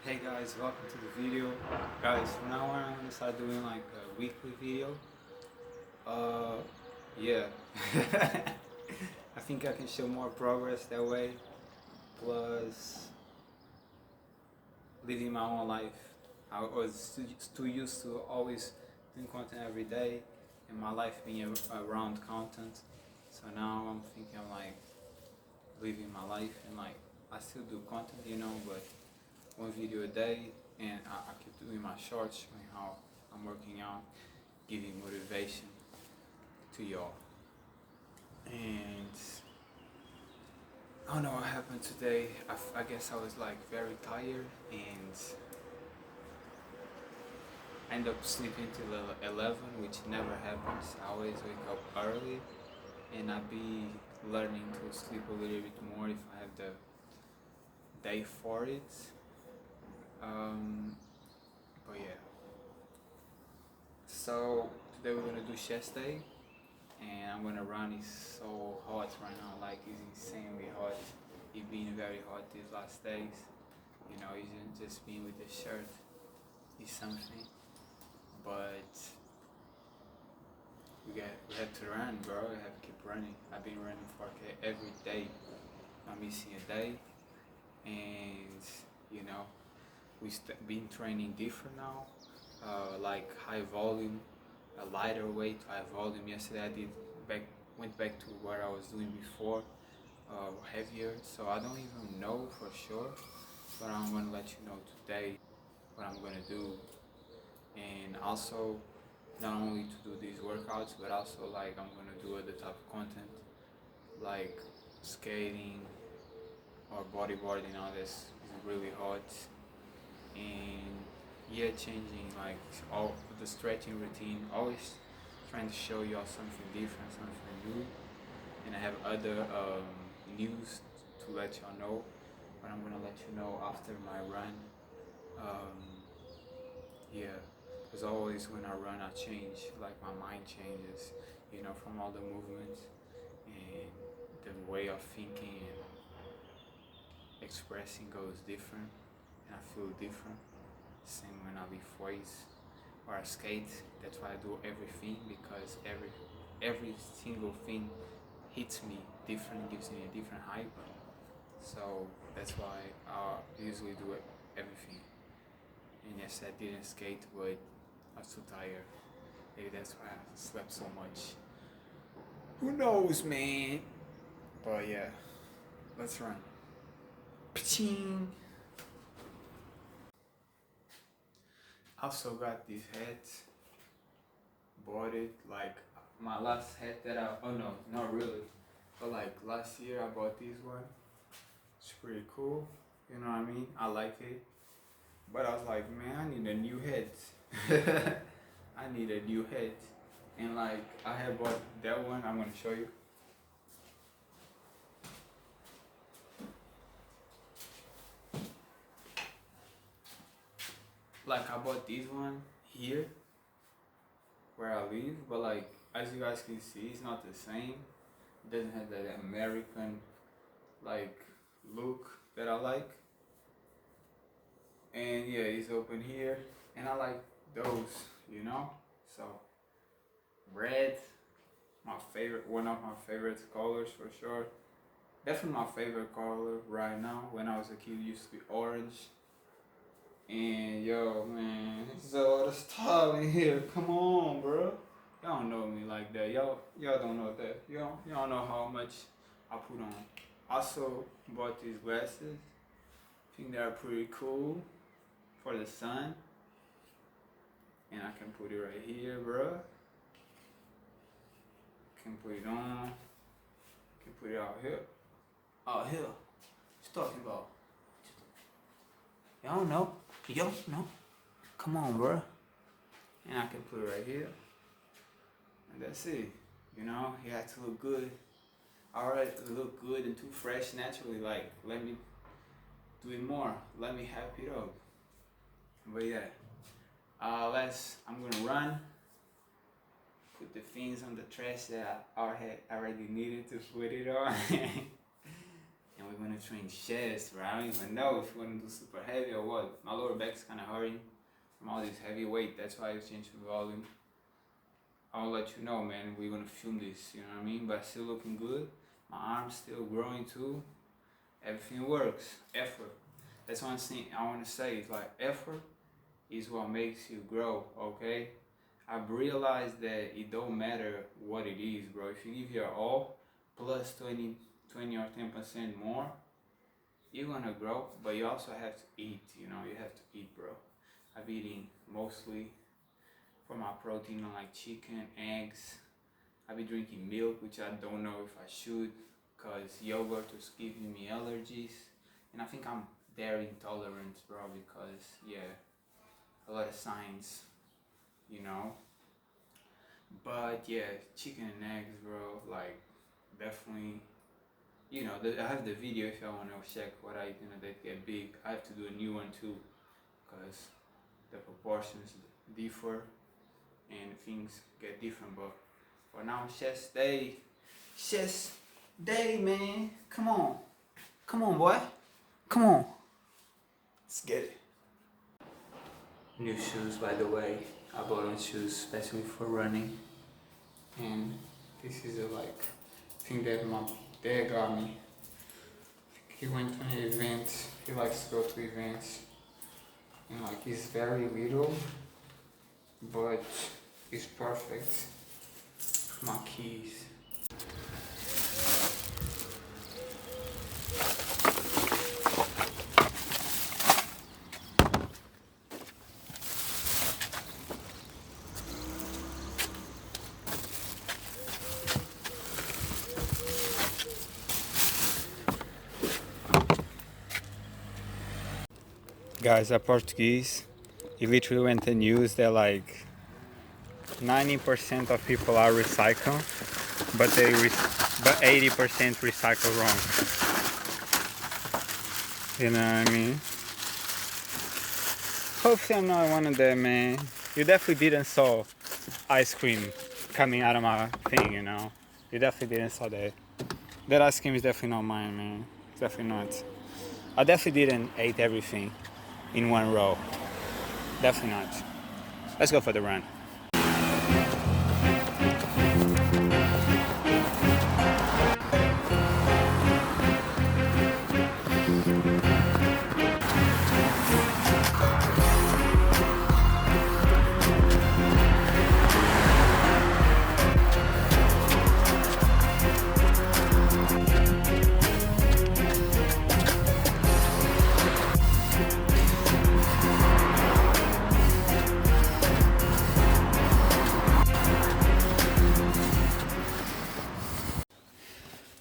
Hey guys, welcome to the video. Guys, from now on I'm gonna start doing like a weekly video. Uh yeah. I think I can show more progress that way. Plus living my own life. I was too used to always doing content every day and my life being around content. So now I'm thinking like living my life and like I still do content, but one video a day, and I keep doing my shorts showing how I'm working out, giving motivation to y'all. And I don't know what happened today. I guess I was like very tired and end up sleeping till 11, which never happens. I always wake up early, and I be learning to sleep a little bit more if I have the day for it. But yeah. So today we're gonna do chest day, and I'm gonna run. It's so hot right now, like it's insanely hot. It's been very hot these last days. Even just being with the shirt is something. But we have to run, bro. We have to keep running. I've been running for every day. I'm missing a day, and you know we've been training different now. Like high volume, a lighter weight, high volume. Yesterday I went back to what I was doing before, heavier. So I don't even know for sure, but I'm gonna let you know today what I'm gonna do, and also not only to do these workouts, but also like I'm gonna do other type of content like skating or bodyboarding. All this is really hot, and yeah, changing like all the stretching routine, always trying to show y'all something different, something new. And I have other news to let y'all know, but I'm gonna let you know after my run. um, yeah, because always when I run I change, like my mind changes, from all the movements, and the way of thinking and expressing goes different, and I feel different. Same when I lift weights or I skate. That's why I do everything, because every single thing hits me different, gives me a different hype. So that's why I usually do everything. And yes, I didn't skate, but I was too tired. Maybe that's why I slept so much. Who knows, man? But yeah, let's run. Paching. Also got this hat. Bought it like my last hat that oh no, not really. But like last year I bought this one. It's pretty cool. You know what I mean? I like it. But I was like, man, I need a new hat. I need a new hat. And like I had bought that one, I'm gonna show you. Like I bought this one here where I live, but like as you guys can see, it's not the same. It doesn't have that American like look that I like. And yeah, it's open here, and I like those. So red, one of my favorite colors for sure. Definitely my favorite color right now. When I was a kid, it used to be orange. And yo, man, there's a lot of style in here. Come on, bro. Y'all don't know me like that. Y'all don't know that. Y'all don't know how much I put on. Also bought these glasses. Think they're pretty cool for the sun. And I can put it right here, bro. Can put it on. Can put it out here. Out here. What you talking about? Y'all know. Yo, no. Come on, bro. And I can put it right here. And that's it. It had to look good. Alright, look good and too fresh naturally. Like, let me do it more. Let me hype it up. But yeah. I'm gonna run. Put the things on the trash that I already needed to put it on. And we're gonna train chest, bro. I don't even know if we're gonna do super heavy or what. My lower back's kind of hurting from all this heavy weight. That's why I changed the volume. I'll let you know, man. We're gonna film this, you know what I mean? But still looking good. My arm's still growing too. Everything works. Effort. That's one thing I want to say. Is like effort is what makes you grow. Okay. I've realized that it don't matter what it is, bro. If you give your all plus 20 or 10% more, you're gonna grow. But you also have to eat. You know, you have to eat, bro. I've eating mostly for my protein on like chicken, eggs. I be drinking milk, which I don't know if I should, cause yogurt was giving me allergies, and I think I'm dairy intolerant, bro. Because yeah, a lot of signs, you know. But yeah, chicken and eggs, bro. Like definitely, you know. I have the video if y'all wanna check what I eat in a day to get big. I have to do a new one too, cause the proportions differ and things get different. But for now, chest day, man. Come on, boy, come on. Let's get it. New shoes, by the way. I bought on shoes especially for running, and this is a like thing that my dad got me. He went to an event. He likes to go to events, and like he's very little, but it's perfect. My keys. Guys are Portuguese. It literally went in news that like 90% of people are recycled, but 80% recycle wrong. You know what I mean? Hopefully I'm not one of them, man. You definitely didn't saw ice cream coming out of my thing, you know? You definitely didn't saw that. That ice cream is definitely not mine, man. Definitely not. I definitely didn't eat everything in one row. Definitely not. Let's go for the run.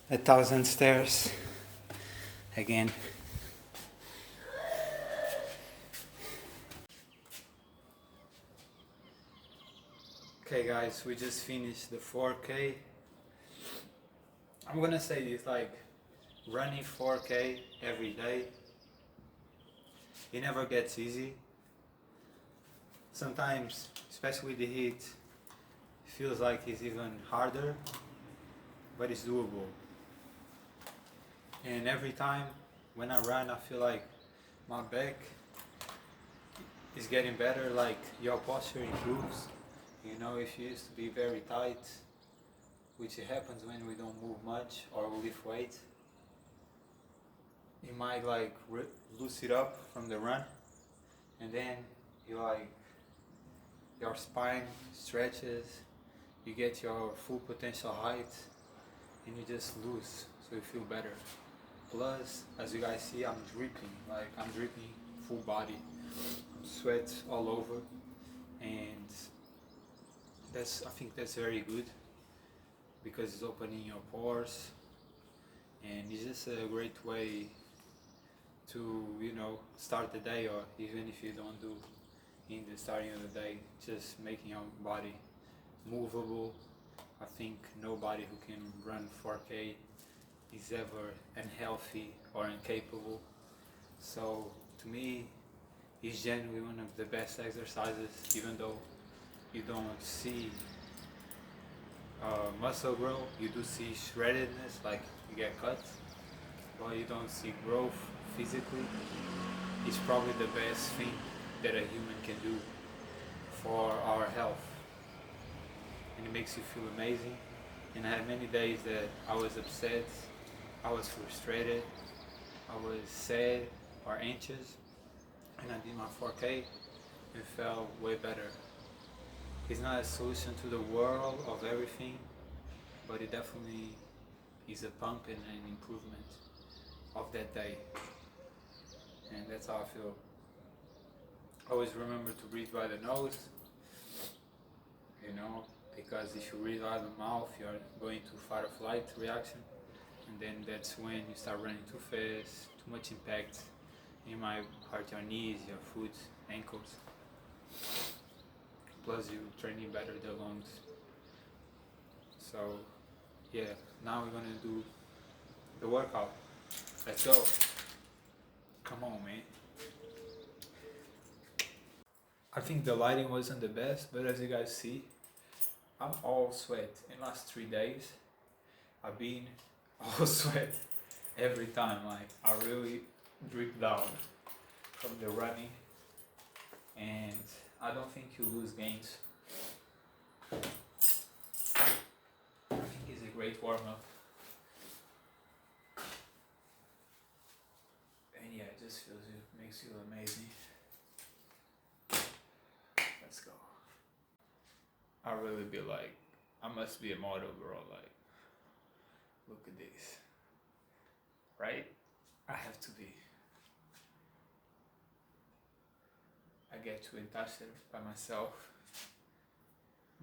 1,000 stairs again. Okay guys, we just finished the 4K. I'm gonna say this, like running 4K every day, it never gets easy. Sometimes, especially with the heat, it feels like it's even harder, but it's doable. And every time when I run, I feel like my back is getting better, like your posture improves. You know, if you used to be very tight, which happens when we don't move much or we lift weight, you might like loose it up from the run, and then you like your spine stretches, you get your full potential height, and you just lose, so you feel better. Plus, as you guys see, I'm dripping full body, sweat all over, and I think that's very good because it's opening your pores, and it's just a great way to, you know, start the day, or even if you don't do in the starting of the day, just making your body movable. I think nobody who can run 4K is ever unhealthy or incapable. So to me, it's generally one of the best exercises, even though you don't see muscle growth, you do see shreddedness, like you get cut, while you don't see growth physically, it's probably the best thing that a human can do for our health. And it makes you feel amazing. And I had many days that I was upset, I was frustrated, I was sad or anxious, and I did my 4K and felt way better. It's not a solution to the world of everything, but it definitely is a bump and an improvement of that day. And that's how I feel. Always remember to breathe by the nose, because if you breathe out of the mouth, you're going to fight or flight reaction, and then that's when you start running too fast, too much impact. You might hurt your knees, your foot, ankles. Plus, you training better the lungs. So, yeah, now we're gonna do the workout. Let's go. Come on, man. I think the lighting wasn't the best, but as you guys see, I'm all sweat. In last 3 days, I've been all sweat every time. Like, I really drip down from the running, and I don't think you lose gains. I think it's a great warm-up. And yeah, it just makes you amazing. Let's go. I really be like, I must be a model, bro. Like, look at this. Right? I have to be. I get too attached by myself.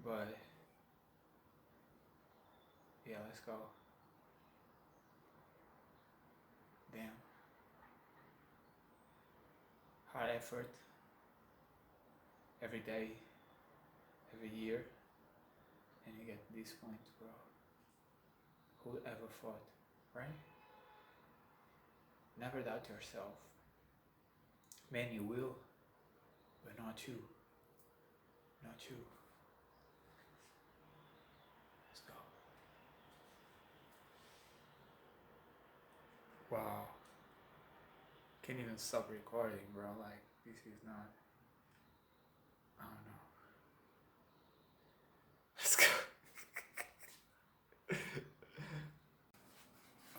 But yeah, let's go. Damn. Hard effort. Every day. Every year. And you get to this point, bro. Who ever thought, right? Never doubt yourself. Man, you will, but not you. Not you. Let's go. Wow. Can't even stop recording, bro. Like, this is not. I don't know. Let's go.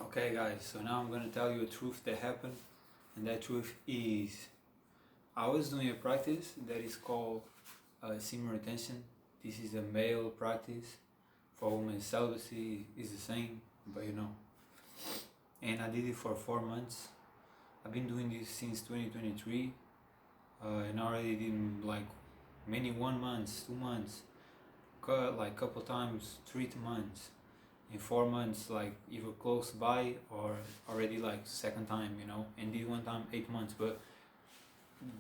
Okay, guys, so now I'm gonna tell you a truth that happened, and that truth is I was doing a practice that is called semen retention. This is a male practice. For women, celibacy is the same, but And I did it for 4 months. I've been doing this since 2023, and I already did like many 1 month, 2 months, like couple times 3 months. In 4 months, like either close by or already like second time, and this one time 8 months. But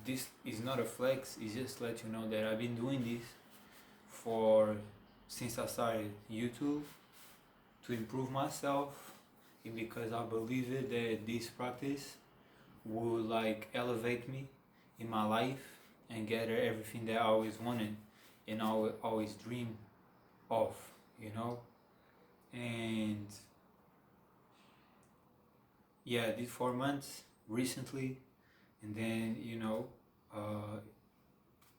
this is not a flex, it's just let you know that I've been doing this since I started YouTube to improve myself, and because I believe it that this practice will like elevate me in my life and gather everything that I always wanted and I always dream of, and yeah, I did 4 months recently, and then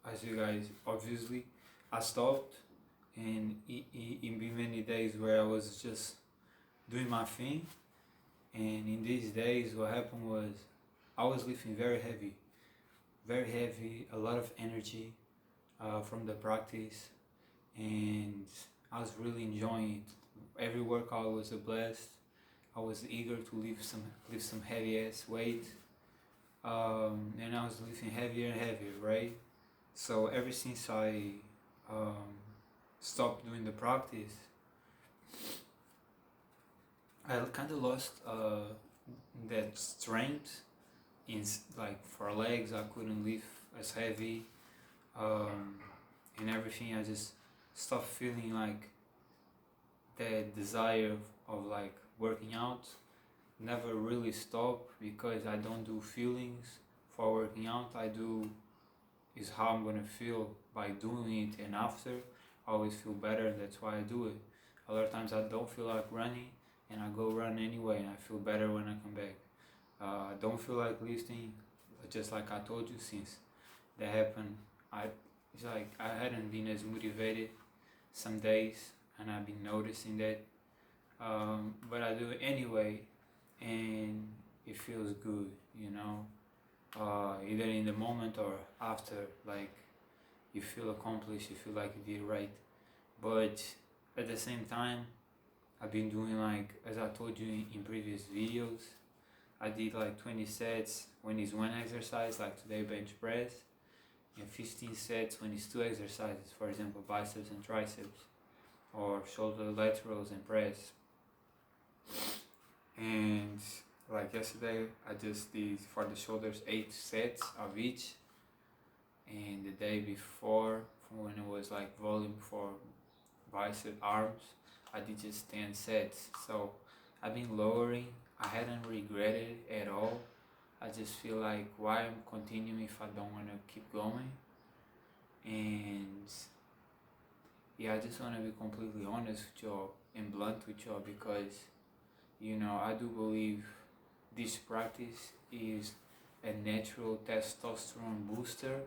as you guys obviously, I stopped, and it been many days where I was just doing my thing, and in these days what happened was I was lifting very heavy, a lot of energy from the practice, and I was really enjoying it. Every workout was a blast. I was eager to lift some heavy ass weight, and I was lifting heavier and heavier, right? So ever since I stopped doing the practice, I kind of lost that strength in like for legs. I couldn't lift as heavy, and everything. I just stopped feeling like that desire of like working out. Never really stop because I don't do feelings for working out. I do is how I'm gonna feel by doing it, and after I always feel better. That's why I do it. A lot of times I don't feel like running, and I go run anyway, and I feel better when I come back. Don't feel like lifting, just like I told you. Since that happened, I it's like I hadn't been as motivated some days, and I've been noticing that. But I do it anyway, and it feels good, you know. Either in the moment or after, like you feel accomplished, you feel like you did right. But at the same time, I've been doing, like, as I told you in previous videos, I did like 20 sets when it's one exercise, like today bench press, and 15 sets when it's two exercises, for example biceps and triceps, or shoulder laterals and press. And like yesterday I just did for the shoulders 8 sets of each, and the day before, when it was like volume for bicep arms, I did just 10 sets. So I've been lowering. I hadn't regretted it at all. I just feel like, why I'm continuing if I don't want to keep going? And yeah, I just want to be completely honest with y'all and blunt with y'all, because you know, I do believe this practice is a natural testosterone booster,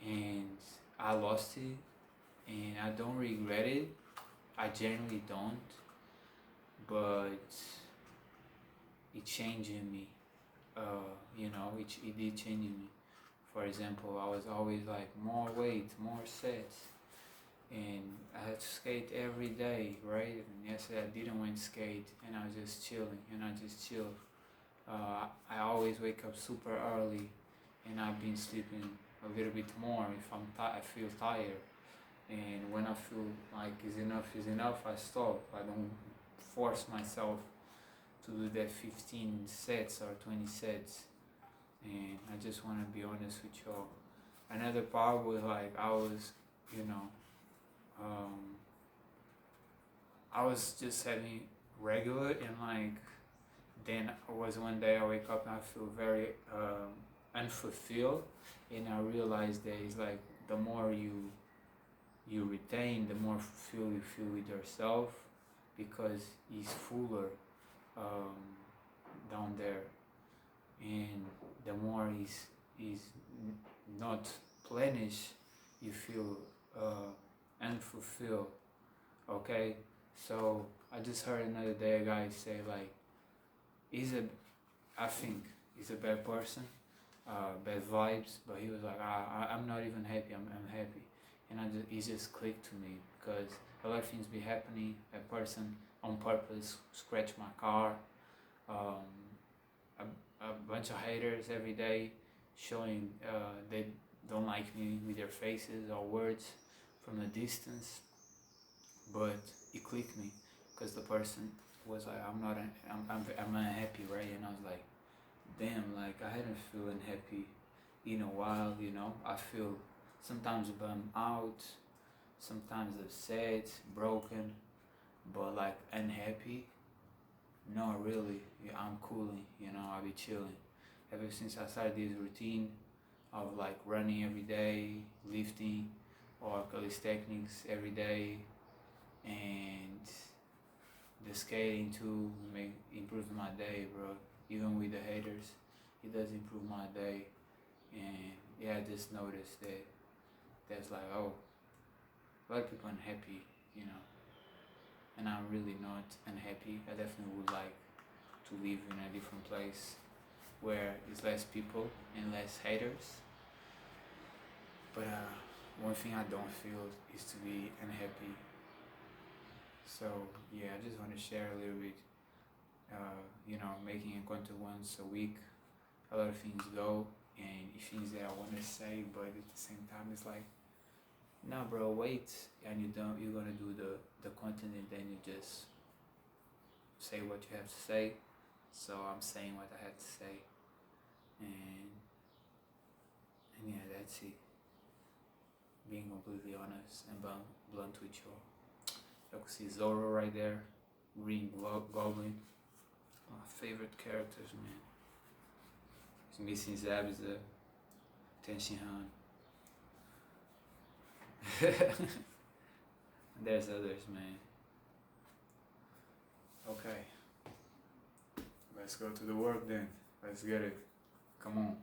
and I lost it, and I don't regret it. I genuinely don't, but it changed me. You know, it did change me. For example, I was always like, more weight, more sets, and I had to skate every day, right? And yesterday I didn't went skate, and I was just chilling, and I just chilled. I always wake up super early, and I've been sleeping a little bit more if I feel tired. And when I feel like is enough, I stop. I don't force myself to do that 15 sets or 20 sets. And I just want to be honest with y'all. Another part was like, I was, you know, I was just having regular, and like then was one day I wake up and I feel very unfulfilled, and I realized that it's like the more you retain, the more fulfilled you feel with yourself, because it's fuller down there, and the more is not plenished, you feel unfulfilled. Okay, so I just heard another day a guy say like, I think he's a bad person, bad vibes, but he was like, I'm not even happy, I'm happy. And it just clicked to me, because a lot of things be happening. A person on purpose scratch my car, a bunch of haters every day showing they don't like me with their faces or words from a distance. But it clicked me, because the person was like, I'm unhappy, right? And I was like, damn, like I hadn't feeling happy in a while, you know. I feel sometimes bummed out, sometimes upset, broken, but like unhappy, no, really. Yeah, I'm cooling, you know. I be chilling. Ever since I started this routine of like running every day, lifting, or calisthenics every day, and the skating too, improve my day, bro. Even with the haters, it does improve my day. And yeah, I just noticed that there's like, oh, a lot of people unhappy, you know. And I'm really not unhappy. I definitely would like to live in a different place where there's less people and less haters. But one thing I don't feel is to be unhappy. So yeah, I just want to share a little bit. You know, making a content once a week, a lot of things go, and things that I want to say, but at the same time, it's like, nah, bro, wait, and you're gonna do the content, and then you just say what you have to say. So I'm saying what I have to say, and yeah, that's it. Being completely honest and blunt with you. You can see Zoro right there, Green Goblin, my favorite characters, man. He's missing Zabuza, Tenshinhan. There's others, man. Okay, let's go to the work then. Let's get it. Come on.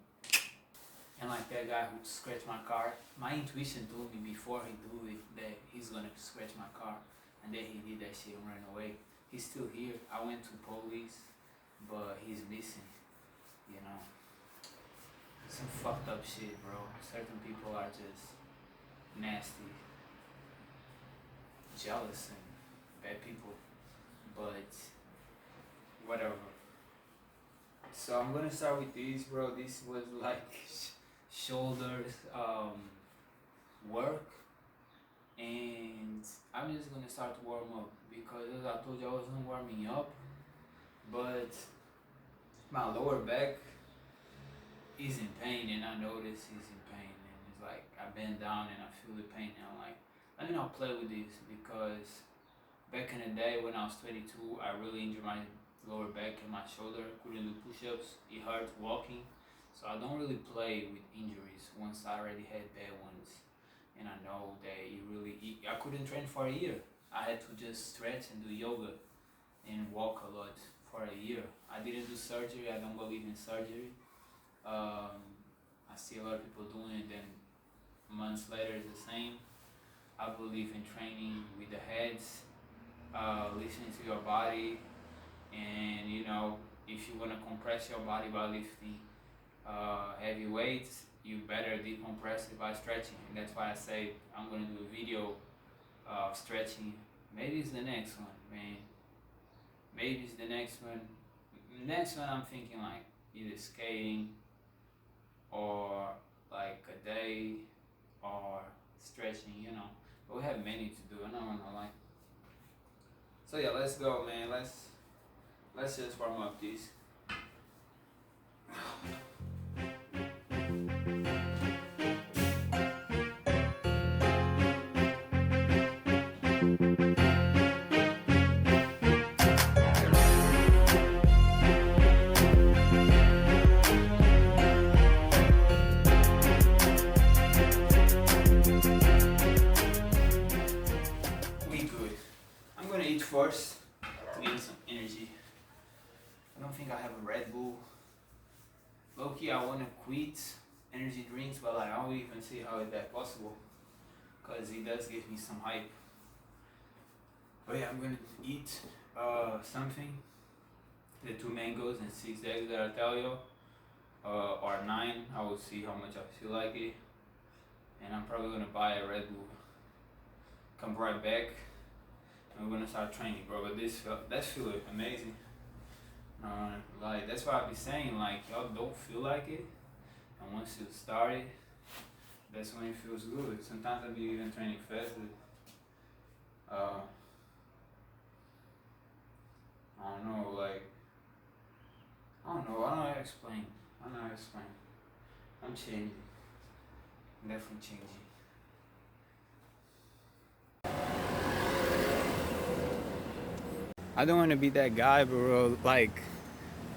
And like that guy who scratched my car, my intuition told me before he do it that he's gonna scratch my car, and then he did that shit and ran away. He's still here. I went to police, but he's missing. You know, some fucked up shit, bro. Certain people are just nasty, jealous, and bad people. But whatever. So I'm gonna start with this, bro. This was like shoulders work, and I'm just gonna start to warm up because as I told you, I wasn't warming up, but my lower back is in pain, and I notice he's in pain, and it's like I bend down and I feel the pain, and I'm like, let me not play with this because back in the day when I was 22, I really injured my lower back and my shoulder. Couldn't do push-ups. It hurt walking. So I don't really play with injuries once I already had bad ones. And I know that I couldn't train for a year. I had to just stretch and do yoga and walk a lot for a year. I didn't do surgery. I don't believe in surgery. I see a lot of people doing it, then months later it's the same. I believe in training with the heads, listening to your body, and you know, if you want to compress your body by lifting heavy weights, you better decompress it by stretching. And that's why I say I'm gonna do a video of stretching. Maybe it's the next one, man. Maybe it's the next one. Next one I'm thinking like either skating or like a day or stretching, you know. But we have many to do, and I don't know, like. So yeah, let's go, man. Let's just warm up this. We good. I'm gonna eat first to gain some energy. I don't think I have a Red Bull. Low-key, I wanna quit energy drinks, but like, I don't even see how is that possible. Cause it does give me some hype. But yeah, I'm gonna eat something. The 2 mangoes and 6 eggs that I tell you, or 9. I will see how much I feel like it. And I'm probably gonna buy a Red Bull. Come right back. And we're gonna start training, bro. But that feel amazing. Like that's why I be saying, like, y'all don't feel like it, and once you start it, that's when it feels good. Sometimes I be even training faster. I don't know, like, I don't know how to explain. I'm changing. I'm definitely changing. I don't want to be that guy, bro. Like,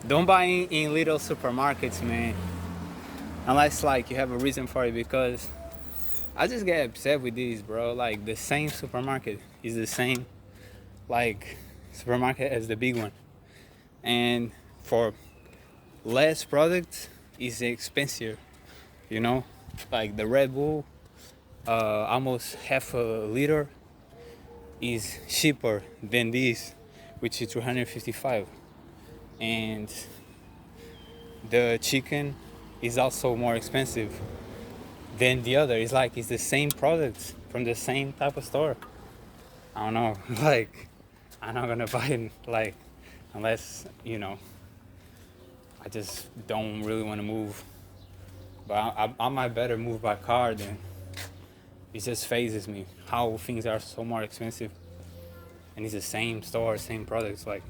don't buy in little supermarkets, man. Unless, like, you have a reason for it, because I just get upset with these, bro. Like, the same supermarket is the same, like, supermarket as the big one. And for less products, it's expensive, you know? Like, the Red Bull, almost half a liter is cheaper than this, which is 255. And the chicken is also more expensive than the other. It's like it's the same products from the same type of store. I don't know, like, I'm not gonna buy it, like, unless, you know, I just don't really want to move. But I might better move by car then. It just phases me how things are so more expensive, and it's the same store, same products. Like,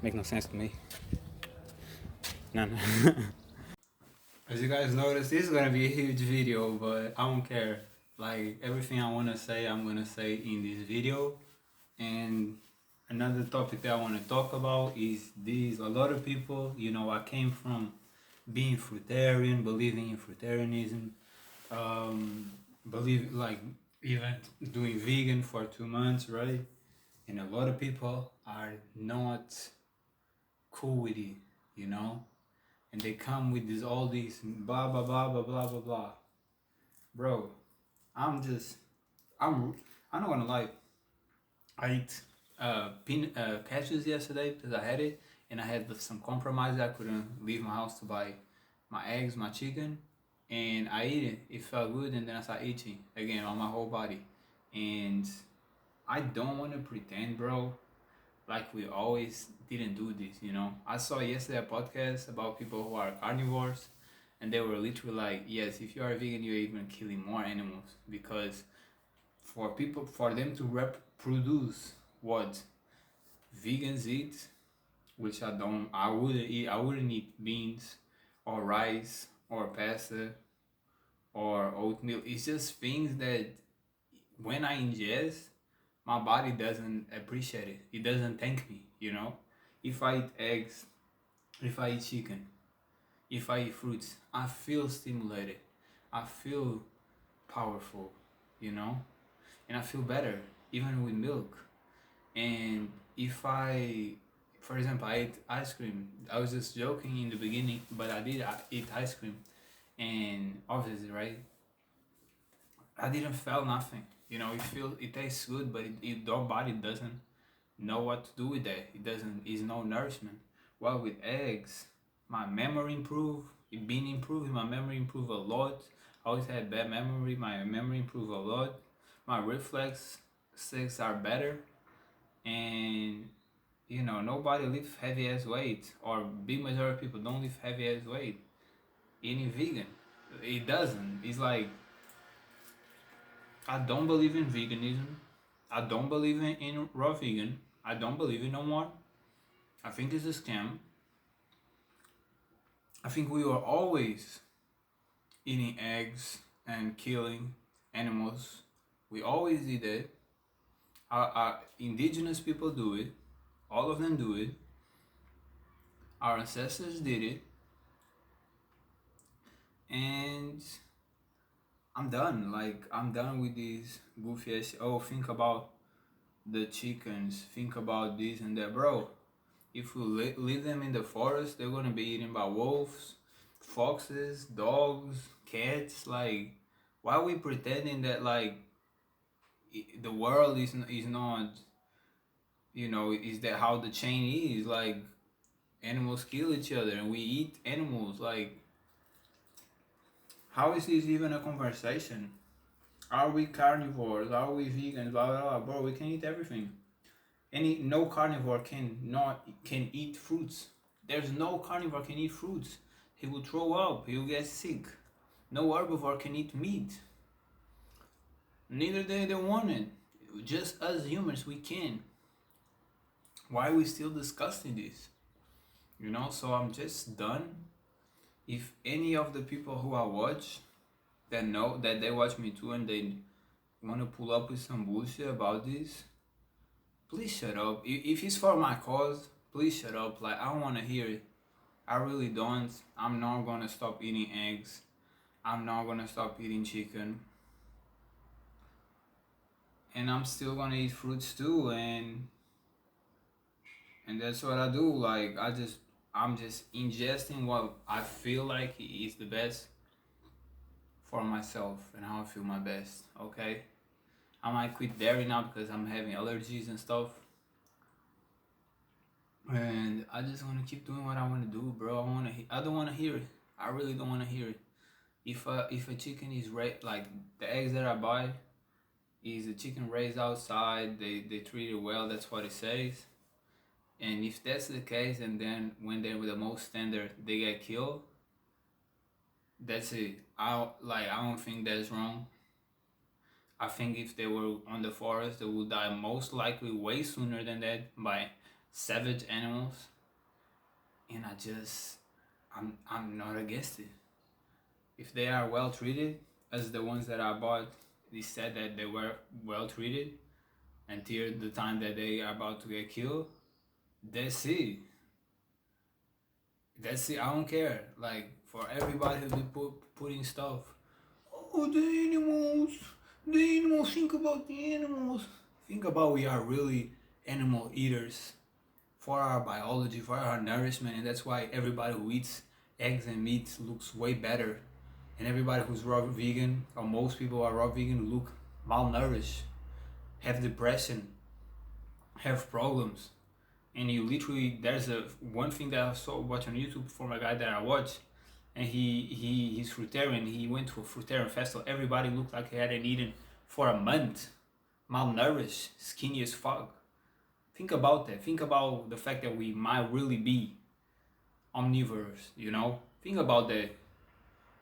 make no sense to me. None. As you guys notice, this is gonna be a huge video, but I don't care. Like, everything I wanna say, I'm gonna say in this video. And another topic that I wanna talk about is this. A lot of people, you know, I came from being fruitarian, believing in fruitarianism, even doing vegan for 2 months, right? And a lot of people are not cool with it, you know? And they come with this all these blah blah blah blah blah blah blah. Bro, I'm just I'm not gonna lie. I ate cashews yesterday because I had it, and I had some compromise. I couldn't leave my house to buy my eggs, my chicken, and I ate it. It felt good, and then I started itching again on my whole body. And I don't want to pretend, bro, like we always didn't do this. You know, I saw yesterday a podcast about people who are carnivores, and they were literally like, yes, if you are vegan, you're even killing more animals because for them to reproduce what vegans eat, which I wouldn't eat beans or rice or pasta or oatmeal. It's just things that when I ingest, my body doesn't appreciate it. It doesn't thank me, you know? If I eat eggs, if I eat chicken, if I eat fruits, I feel stimulated. I feel powerful, you know? And I feel better, even with milk. And if I, for example, I ate ice cream. I was just joking in the beginning, but I did eat ice cream, and obviously, right? I didn't feel nothing. You know, it tastes good, but your body doesn't know what to do with that. It doesn't. It's no nourishment. While with eggs, my memory improved. It been improving. My memory improved a lot. I always had bad memory. My memory improved a lot. My reflexes are better, and you know nobody lift heavy ass weight, or big majority of people don't lift heavy ass weight eating vegan. It doesn't. It's like I don't believe in veganism. I don't believe in raw vegan. I don't believe it no more. I think it's a scam. I think we were always eating eggs and killing animals. We always did it. Our indigenous people do it. All of them do it. Our ancestors did it. And I'm done. Like, I'm done with these goofy ass. Oh, think about the chickens. Think about this and that. Bro, if we leave them in the forest, they're gonna be eaten by wolves, foxes, dogs, cats. Like, why are we pretending that, like, the world is not, you know, is that how the chain is? Like, animals kill each other and we eat animals. Like, how is this even a conversation? Are we carnivores? Are we vegans? Blah blah blah. Bro, we can eat everything. No carnivore can eat fruits. There's no carnivore can eat fruits. He will throw up. He will get sick. No herbivore can eat meat. Neither they want it. Just us humans, we can. Why are we still discussing this? You know, so I'm just done. If any of the people who I watch that know that they watch me too and they want to pull up with some bullshit about this, please shut up. If it's for my cause, please shut up. Like, I don't want to hear it. I really don't. I'm not going to stop eating eggs. I'm not going to stop eating chicken. And I'm still going to eat fruits too. And that's what I do. Like, I'm just ingesting what I feel like is the best for myself and how I feel my best, okay? I might quit dairy now because I'm having allergies and stuff. And I just want to keep doing what I want to do, bro. I don't want to hear it. I really don't want to hear it. If a chicken is like the eggs that I buy is a chicken raised outside, they treat it well, that's what it says. And if that's the case, and then when they're with the most standard, they get killed, that's it. I don't think that's wrong. I think if they were on the forest, they would die most likely way sooner than that by savage animals. And I'm not against it. If they are well treated, as the ones that I bought, they said that they were well treated until the time that they are about to get killed. That's it. That's it. I don't care. Like, for everybody who be putting stuff. Oh, the animals. The animals. Think about the animals. Think about we are really animal eaters. for our biology, for our nourishment, and that's why everybody who eats eggs and meat looks way better, and everybody who's raw vegan, or most people who are raw vegan, look malnourished, have depression, have problems. And you literally, there's a one thing that I saw watch on YouTube from a guy that I watch, and he's fruitarian. He went to a fruitarian festival. Everybody looked like he hadn't eaten for a month, malnourished, skinny as fuck. Think about that. Think about the fact that we might really be omnivores, you know? Think about that.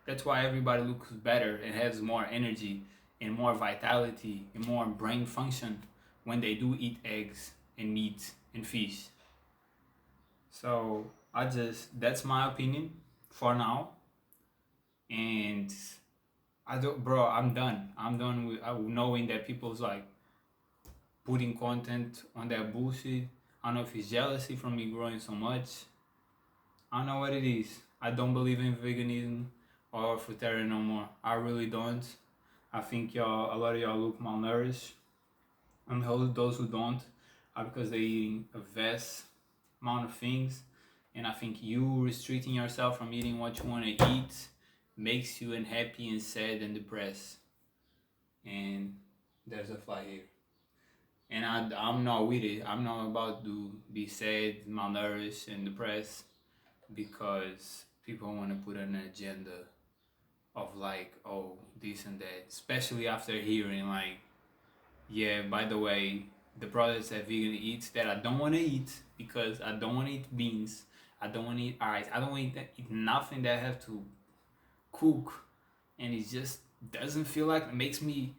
That's why everybody looks better and has more energy and more vitality and more brain function when they do eat eggs and meat and fish. So that's my opinion for now. And I'm done. I'm done with knowing that people's like putting content on that bullshit. I don't know if it's jealousy from me growing so much. I don't know what it is. I don't believe in veganism or fruitarian no more. I really don't. I think a lot of y'all look malnourished. And those who don't are because they're eating a vast amount of things. And I think you restricting yourself from eating what you want to eat makes you unhappy and sad and depressed. And there's a fly here. And I'm not with it. I'm not about to be sad, malnourished, and depressed because people want to put an agenda of like, oh, this and that. Especially after hearing like, yeah, by the way, the products that vegan eats that I don't want to eat because I don't want to eat beans. I don't want to eat rice. I don't want to eat nothing that I have to cook. And it just doesn't feel like, it makes me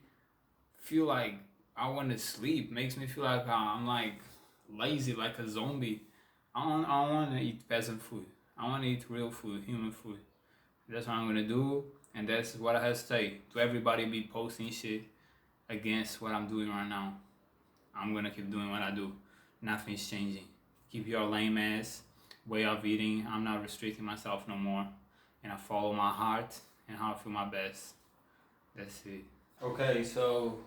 feel like I want to sleep. Makes me feel like I'm like lazy, like a zombie. I don't want to eat peasant food. I want to eat real food, human food. That's what I'm going to do. And that's what I have to say. To everybody be posting shit against what I'm doing right now. I'm going to keep doing what I do. Nothing's changing. Keep your lame ass way of eating. I'm not restricting myself no more. And I follow my heart and how I feel my best. That's it. Okay, so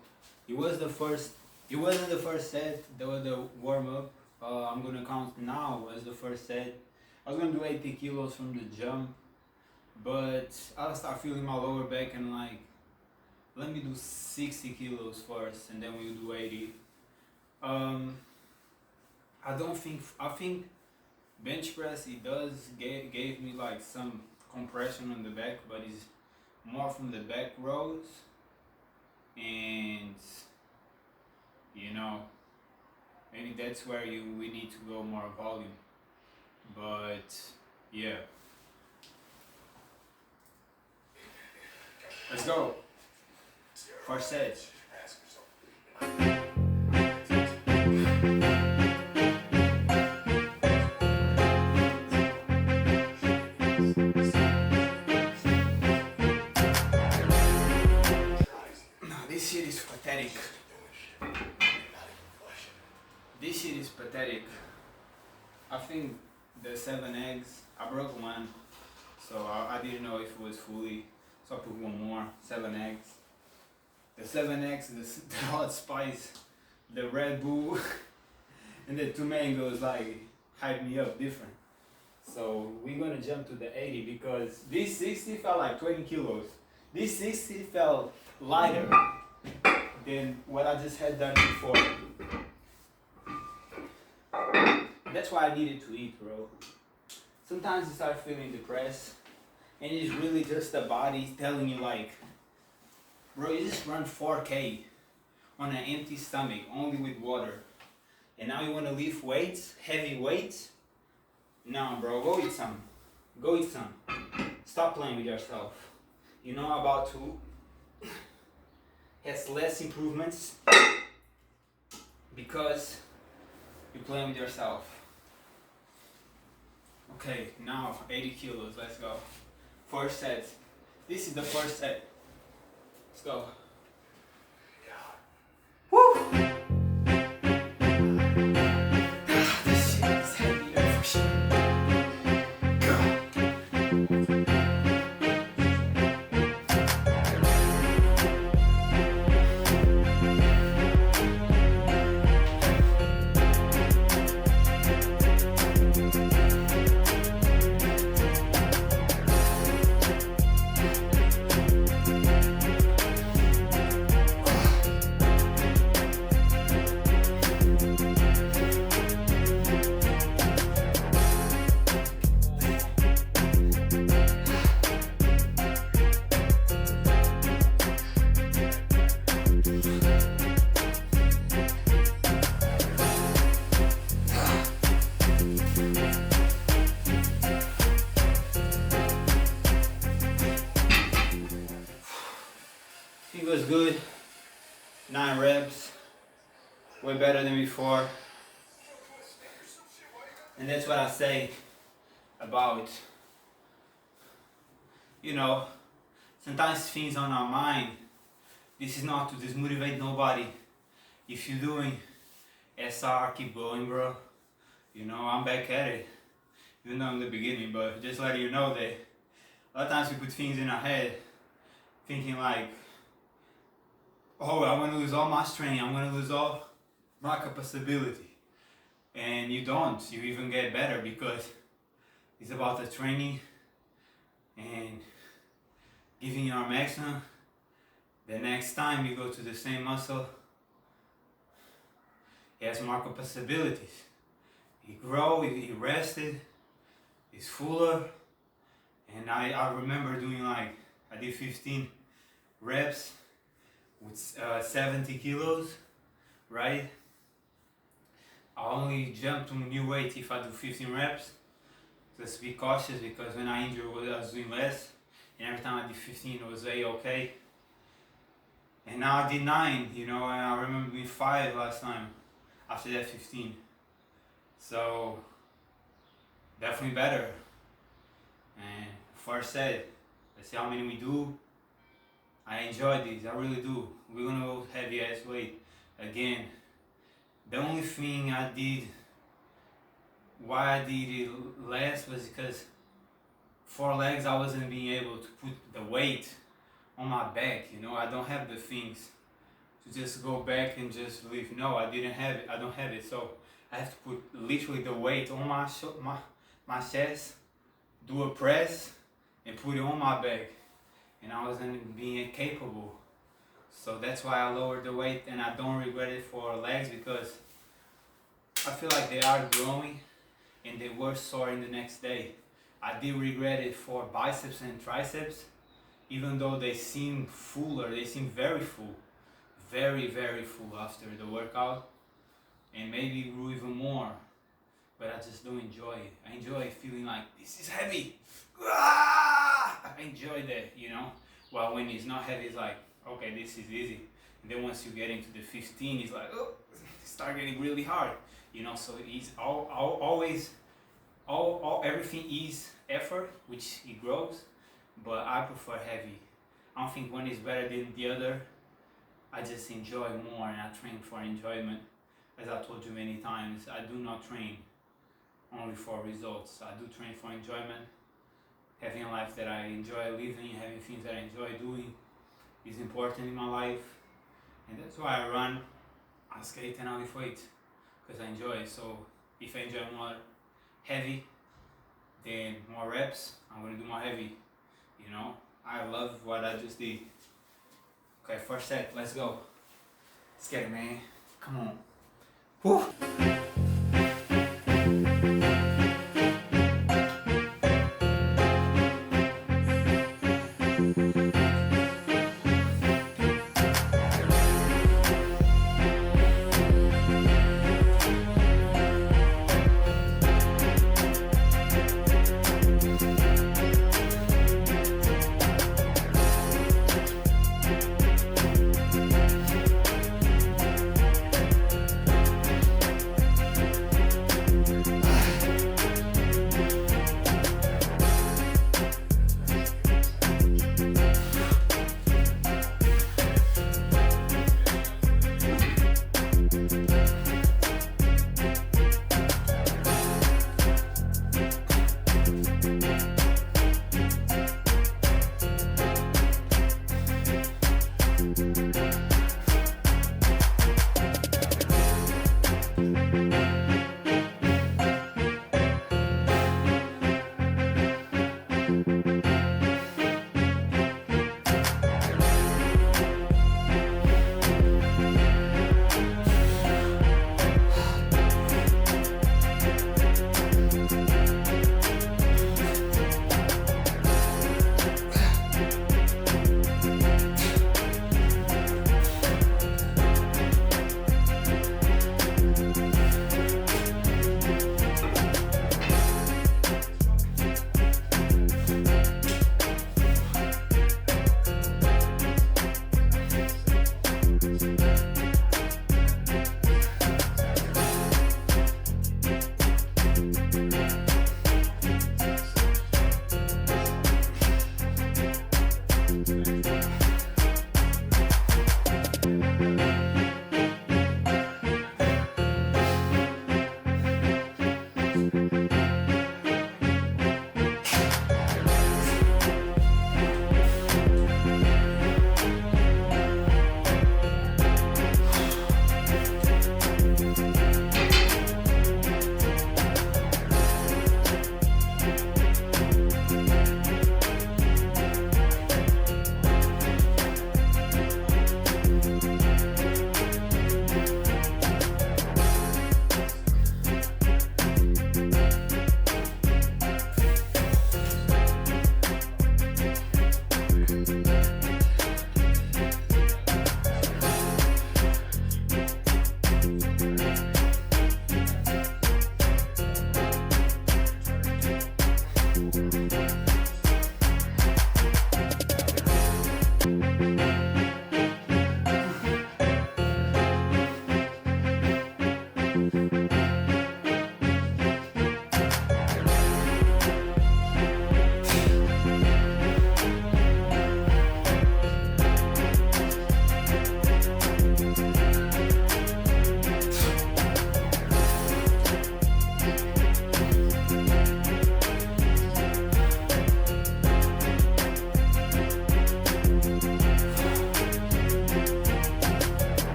it wasn't the first set. That was the warm up. I'm gonna count now as the first set. I was gonna do 80 kilos from the jump, but I'll start feeling my lower back and like, let me do 60 kilos first, and then we'll do 80. I think bench press, it gave me like some compression on the back, but it's more from the back rows, and you know, maybe that's where we need to go more volume. But yeah, let's go. First set. This shit is pathetic. This shit is pathetic. I think the 7 eggs, I broke one, so I didn't know if it was fully, so I put one more, 7 eggs. The 7 eggs, the hot spice, the Red Bull, and the 2 mangoes like hype me up different. So we're gonna jump to the 80 because this 60 felt like 20 kilos. This 60 felt lighter than what I just had done before. That's why I needed to eat, bro. Sometimes you start feeling depressed, and it's really just the body telling you like, bro, you just run 4K on an empty stomach, only with water. And now you want to lift weights, heavy weights? No, bro, go eat some. Go eat some. Stop playing with yourself. You know about to has less improvements because you're playing with yourself. Okay, now 80 kilos, let's go. First set. This is the first set. Let's go. Woo! This shit is heavy for sure. Feels good. 9 reps. Way better than before. And that's what I say about, you know, sometimes things on our mind. This is not to dismotivate nobody. If you're doing SR, keep going, bro. You know, I'm back at it. Even though I'm in the beginning, but just letting you know that a lot of times we put things in our head thinking like, oh, I'm gonna lose all my strength, I'm gonna lose all my capability. And you don't, you even get better because it's about the training and giving your maximum. The next time you go to the same muscle, he has more possibilities. He grow, he rested, he's fuller. And I remember doing like, I did 15 reps with 70 kilos, right? I only jump to new weight if I do 15 reps. Just be cautious because when I injured I was doing less. And every time I did 15 it was very okay. And now I did 9, you know, and I remember doing 5 last time after that 15. So definitely better. And first said, let's see how many we do. I enjoy this, I really do. We're gonna go heavy ass weight again. The only thing I did, why I did it less was because for legs I wasn't being able to put the weight on my back, you know. I don't have the things to just go back and just lift. No, I didn't have it, I don't have it, so I have to put literally the weight on my chest, do a press and put it on my back, and I wasn't being capable. So that's why I lowered the weight, and I don't regret it for legs because I feel like they are growing and they were sore in the next day. I did regret it for biceps and triceps, even though they seem fuller, they seem very full, very, very full after the workout, and maybe grew even more, but I just don't enjoy it. I enjoy feeling like this is heavy. I enjoy that, you know. Well, when it's not heavy, it's like, okay, this is easy. And then once you get into the 15, it's like, oh, it start getting really hard, you know. So it's always everything is effort, which it grows, but I prefer heavy. I don't think one is better than the other. I just enjoy more, and I train for enjoyment. As I told you many times, I do not train only for results. I do train for enjoyment. Having a life that I enjoy living, having things that I enjoy doing is important in my life. And that's why I run, I skate, and I lift weights, because I enjoy it. So if I enjoy more heavy, then more reps, I'm gonna do more heavy, you know. I love what I just did. Okay, first set, let's go. Let's get it, man. Come on. Whew.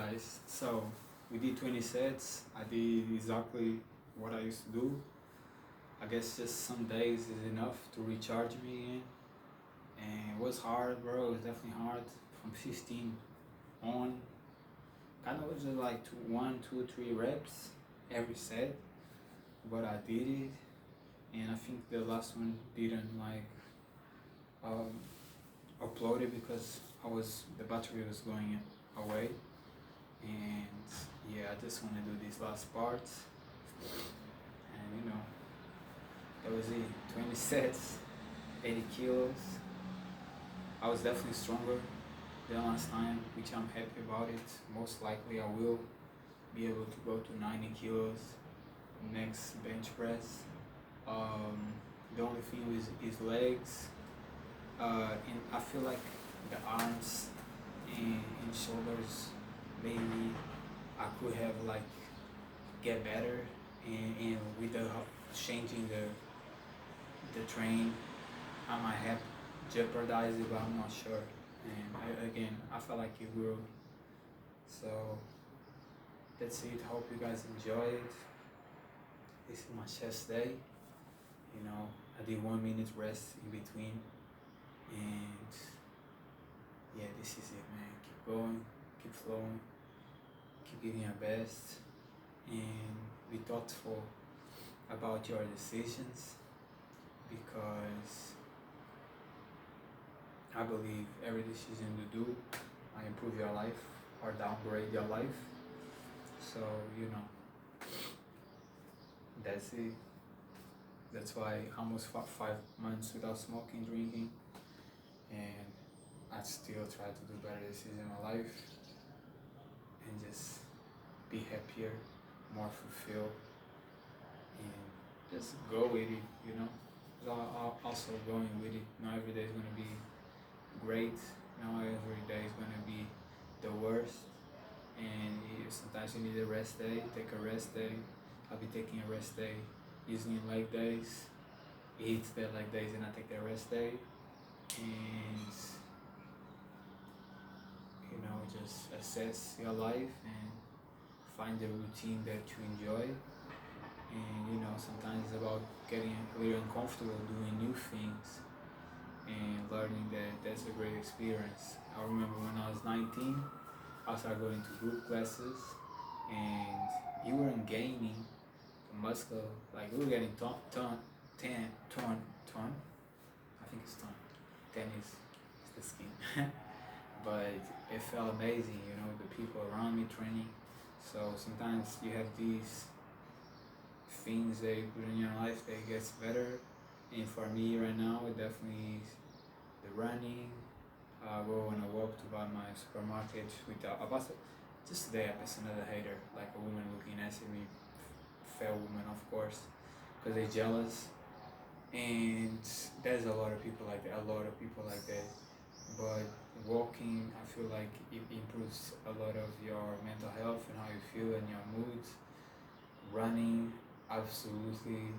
guys. So we did 20 sets. I did exactly what I used to do. I guess just some days is enough to recharge me again. And it was hard, bro. It was definitely hard from 15 on. Kind of was just like 1, 2, 3 reps every set, but I did it. And I think the last one didn't like um, upload it because the battery was going away. And yeah, I just want to do these last parts. And that was it. 20 sets, 80 kilos. I was definitely stronger than last time, which I'm happy about it. Most likely I will be able to go to 90 kilos next bench press. The only thing is legs. And I feel like the arms and shoulders, maybe I could have like get better, and with the changing the train, I might have jeopardized it, but I'm not sure. And again, I feel like it will. So that's it. Hope you guys enjoy it. This is my chest day. I did 1 minute rest in between, and yeah, this is it, man. Keep going, keep flowing, keep giving your best, and be thoughtful about your decisions, because I believe every decision you do might improve your life or downgrade your life. So that's it. That's why I almost 5 months without smoking, drinking, and I still try to do better decisions in my life and just be happier, more fulfilled, and just go with it. Also going with it. Not every day is gonna be great. Not every day is gonna be the worst. And sometimes you need a rest day. Take a rest day. I'll be taking a rest day using leg days. Eat the leg days and I take the rest day. And just assess your life and find the routine that you enjoy. And sometimes it's about getting a little uncomfortable doing new things and learning that that's a great experience. I remember when I was 19, I started going to group classes, and you weren't gaining muscle, like we were getting ton. I think it's ton. 10 is the skin. But it felt amazing, the people around me training. So sometimes you have these things that you put in your life that gets better. And for me right now, it definitely is the running. I go on a walk to buy my supermarket with a bus. Just today I passed another hater, like a woman looking at me, fair woman of course, because they're jealous. And there's a lot of people like that, But walking, I feel like it improves a lot of your mental health and how you feel and your moods. Running, absolutely,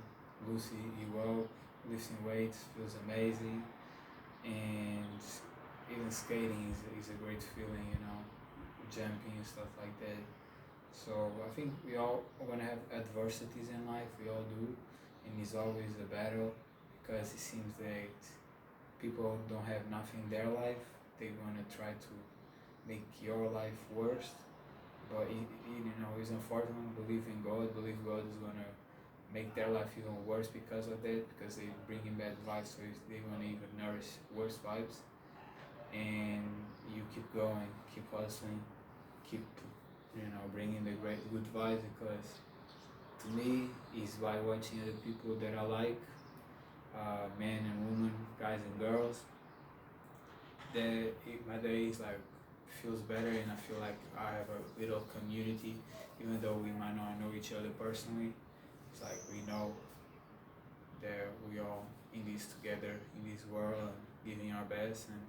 Lucy, you well. Lifting weights feels amazing. And even skating is a great feeling, jumping and stuff like that. So I think we all want to have adversities in life, we all do, and it's always a battle, because it seems that people don't have nothing in their life. They want to try to make your life worse, but it's unfortunate. Believe in God. Believe God is gonna make their life even worse because of that, because they bring in bad vibes, so they want to even nourish worse vibes. And you keep going, keep hustling, keep bringing the great good vibes, because to me is by watching other people that I like, men and women, guys and girls, that my day is like feels better, and I feel like I have a little community, even though we might not know each other personally. It's like we know that we all in this together in this world, and giving our best and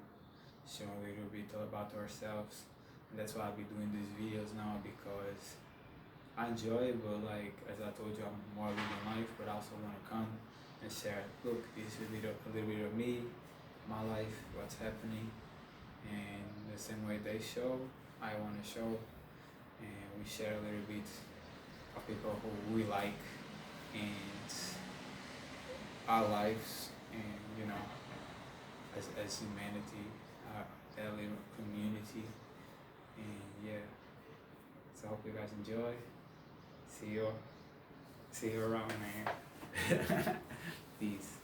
showing a little bit about ourselves. And that's why I'll be doing these videos now, because I enjoy it, but like as I told you, I'm more living life, but I also want to come and share, look, this is a little bit of me, my life, what's happening. And the same way they show, I want to show. and we share a little bit of people who we like and our lives, and as humanity, that little community, and yeah. So I hope you guys enjoy. See you around, man. Peace.